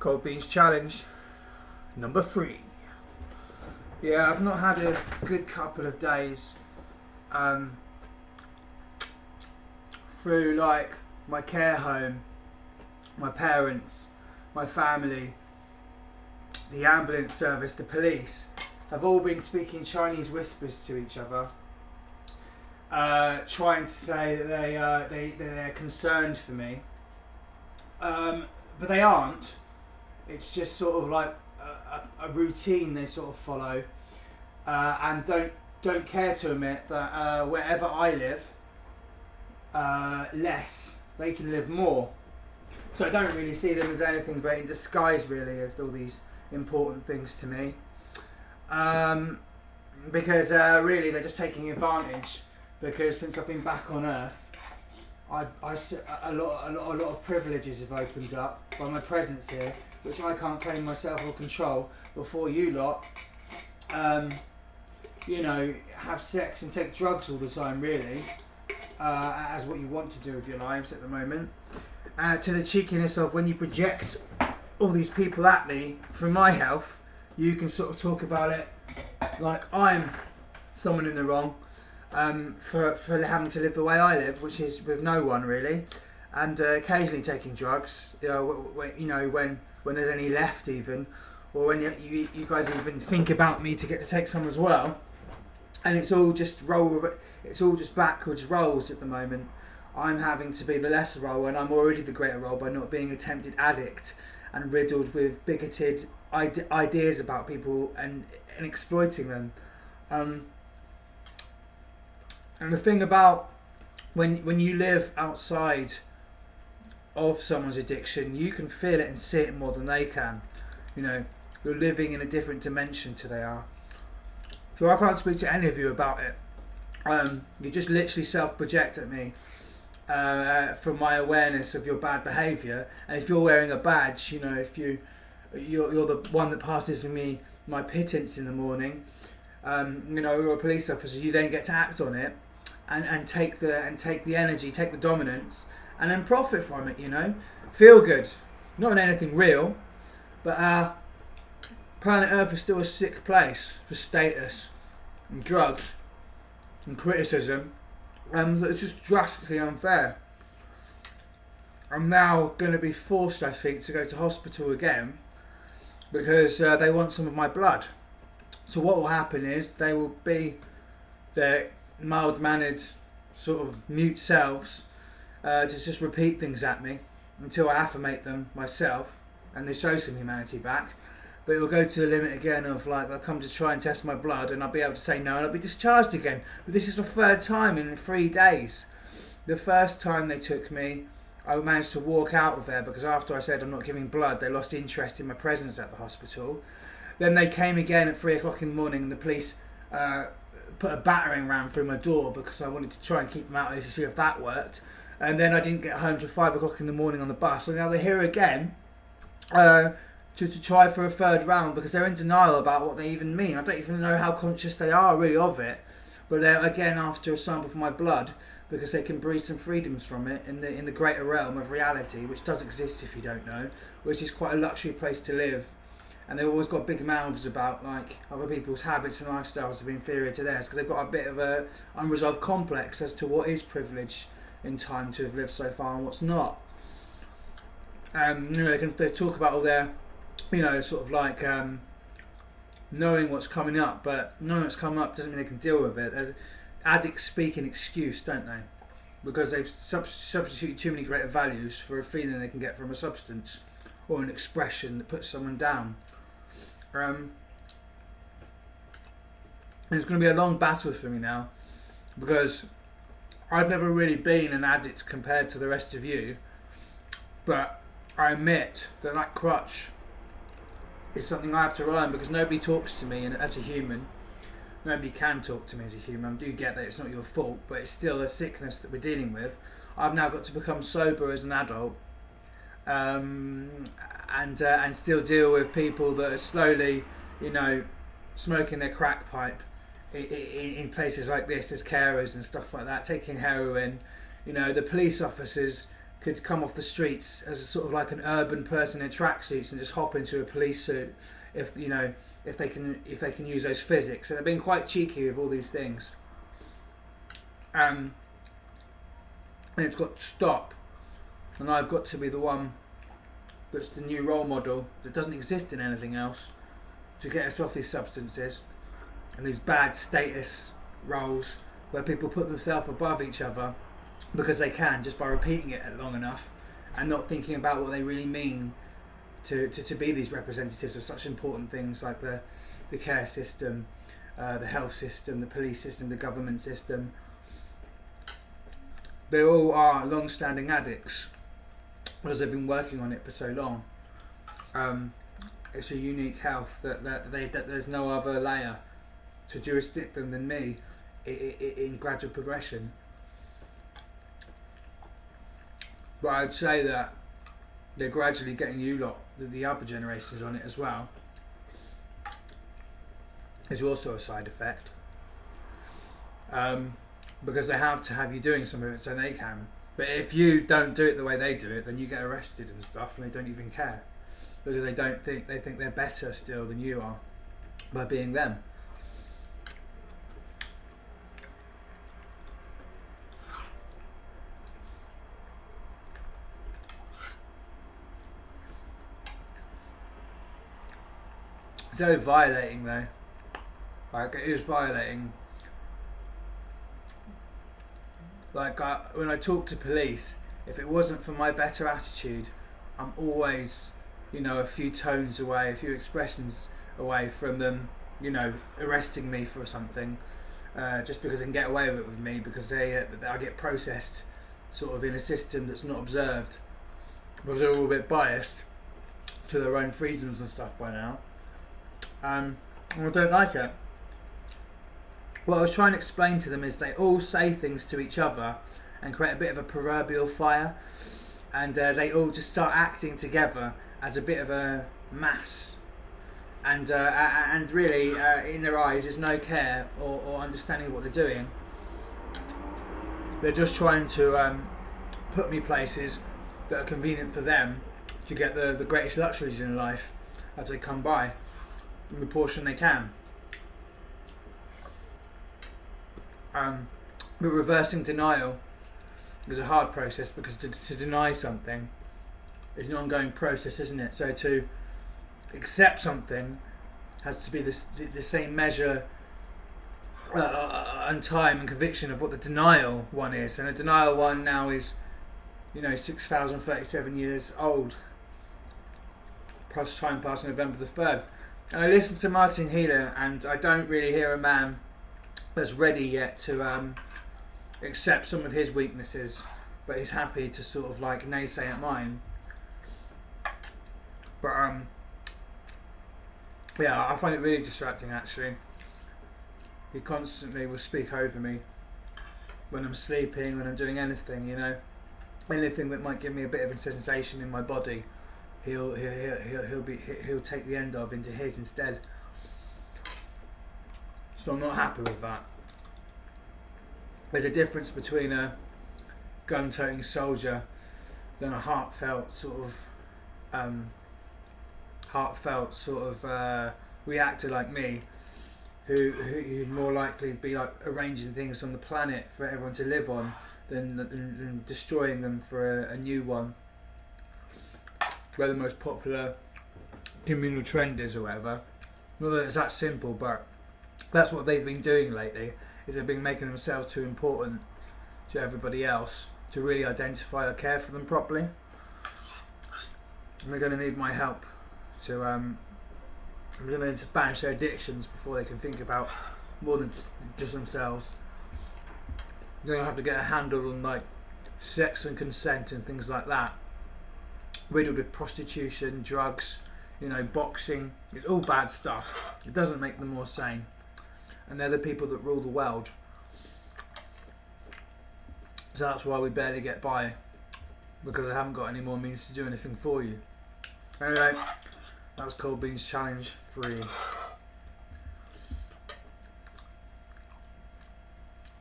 Cold Beans Challenge number 3. Yeah, I've not had a good couple of days through like my care home, my parents, my family, the ambulance service, the police have all been speaking Chinese whispers to each other, trying to say that they're concerned for me, but they aren't. It's just sort of like a routine they sort of follow, and don't care to admit that wherever I live, less they can live more. So I don't really see them as anything but in disguise, really, as all these important things to me, because really they're just taking advantage. Because since I've been back on Earth, a lot of privileges have opened up by my presence here, which I can't claim myself or control before you lot, have sex and take drugs all the time, really, as what you want to do with your lives at the moment. To the cheekiness of when you project all these people at me for my health, you can sort of talk about it like I'm someone in the wrong, for having to live the way I live, which is with no one really, and occasionally taking drugs. When there's any left, even, or when you guys even think about me to get to take some as well, and it's all just backwards rolls at the moment. I'm having to be the lesser role, and I'm already the greater role by not being a tempted addict and riddled with bigoted ideas about people and exploiting them. And the thing about when you live outside of someone's addiction, you can feel it and see it more than they can. You're living in a different dimension to they are. So I can't speak to any of you about it. You just literally self-project at me from my awareness of your bad behaviour. And if you're wearing a badge, if you're the one that passes me my pittance in the morning, you're a police officer, you then get to act on it and take the energy, take the dominance, and then profit from it. Feel good, not in anything real, but planet Earth is still a sick place for status and drugs and criticism. It's just drastically unfair. I'm now going to be forced, I think, to go to hospital again because they want some of my blood. So what will happen is they will be their mild-mannered sort of mute selves to just repeat things at me until I affirmate them myself and they show some humanity back. But it will go to the limit again of like they'll come to try and test my blood and I'll be able to say no and I'll be discharged again. But this is the third time in 3 days. The first time they took me, I managed to walk out of there because after I said I'm not giving blood, they lost interest in my presence at the hospital. Then they came again at 3 o'clock in the morning and the police put a battering ram through my door because I wanted to try and keep them out of there to see if that worked. And then I didn't get home till 5 o'clock in the morning on the bus. So now they're here again to try for a third round because they're in denial about what they even mean. I don't even know how conscious they are really of it. But they're again after a sample of my blood because they can breathe some freedoms from it in the greater realm of reality, which does exist if you don't know, which is quite a luxury place to live. And they've always got big mouths about like other people's habits and lifestyles to be inferior to theirs because they've got a bit of a unresolved complex as to what is privilege in time to have lived so far and what's not. They talk about all their, sort of like knowing what's coming up, but knowing what's coming up doesn't mean they can deal with it. As addicts speak in excuse, don't they? Because they've substituted too many greater values for a feeling they can get from a substance or an expression that puts someone down. And it's going to be a long battle for me now because I've never really been an addict compared to the rest of you, but I admit that crutch is something I have to rely on because nobody talks to me as a human. Nobody can talk to me as a human. I do get that it's not your fault, but it's still a sickness that we're dealing with. I've now got to become sober as an adult, and still deal with people that are slowly, smoking their crack pipe in places like this as carers and stuff like that, taking heroin. The police officers could come off the streets as a sort of like an urban person in tracksuits and just hop into a police suit if if they can use those physics. So they're being quite cheeky with all these things. And it's got to stop. And I've got to be the one that's the new role model that doesn't exist in anything else to get us off these substances and these bad status roles where people put themselves above each other because they can, just by repeating it long enough and not thinking about what they really mean to be these representatives of such important things like the care system, the health system, the police system, the government system. They all are long-standing addicts because they've been working on it for so long. It's a unique health that there's no other layer to jurisdict them than me in gradual progression. But I'd say that they're gradually getting you lot, the other generations, on it as well. Is also a side effect. Because they have to have you doing some of it so they can. But if you don't do it the way they do it, then you get arrested and stuff, and they don't even care. Because they think they're better still than you are by being them. It's very violating though. Like, it is violating. Like, when I talk to police, if it wasn't for my better attitude, I'm always, a few tones away, a few expressions away from them, arresting me for something, just because they can get away with me, because I get processed sort of in a system that's not observed, because they're all a bit biased to their own freedoms and stuff by now. And I don't like it. What I was trying to explain to them is they all say things to each other and create a bit of a proverbial fire, and they all just start acting together as a bit of a mass, and really in their eyes there's no care or understanding of what they're doing. They're just trying to put me places that are convenient for them to get the greatest luxuries in life as they come by in the portion they can. But reversing denial is a hard process, because to deny something is an ongoing process, isn't it? So to accept something has to be the same measure and time and conviction of what the denial one is. And the denial one now is 6,037 years old, plus time past November the 3rd. And I listened to Martin Healer, and I don't really hear a man that's ready yet to accept some of his weaknesses, but he's happy to sort of like naysay at mine. But I find it really distracting actually. He constantly will speak over me when I'm sleeping, when I'm doing anything, anything that might give me a bit of a sensation in my body. He'll take the end of into his instead. So I'm not happy with that. There's a difference between a gun-toting soldier than a heartfelt sort of reactor like me, who'd more likely be like arranging things on the planet for everyone to live on than destroying them for a new one, where the most popular communal trend is or whatever. Not that it's that simple, but that's what they've been doing lately, is they've been making themselves too important to everybody else to really identify or care for them properly. And they're going to need my help to banish their addictions before they can think about more than just themselves. They're going to have to get a handle on like sex and consent and things like that, riddled with prostitution, drugs, boxing. It's all bad stuff. It doesn't make them more sane. And they're the people that rule the world. So that's why we barely get by, because I haven't got any more means to do anything for you. Anyway, that was Cold Beans Challenge 3.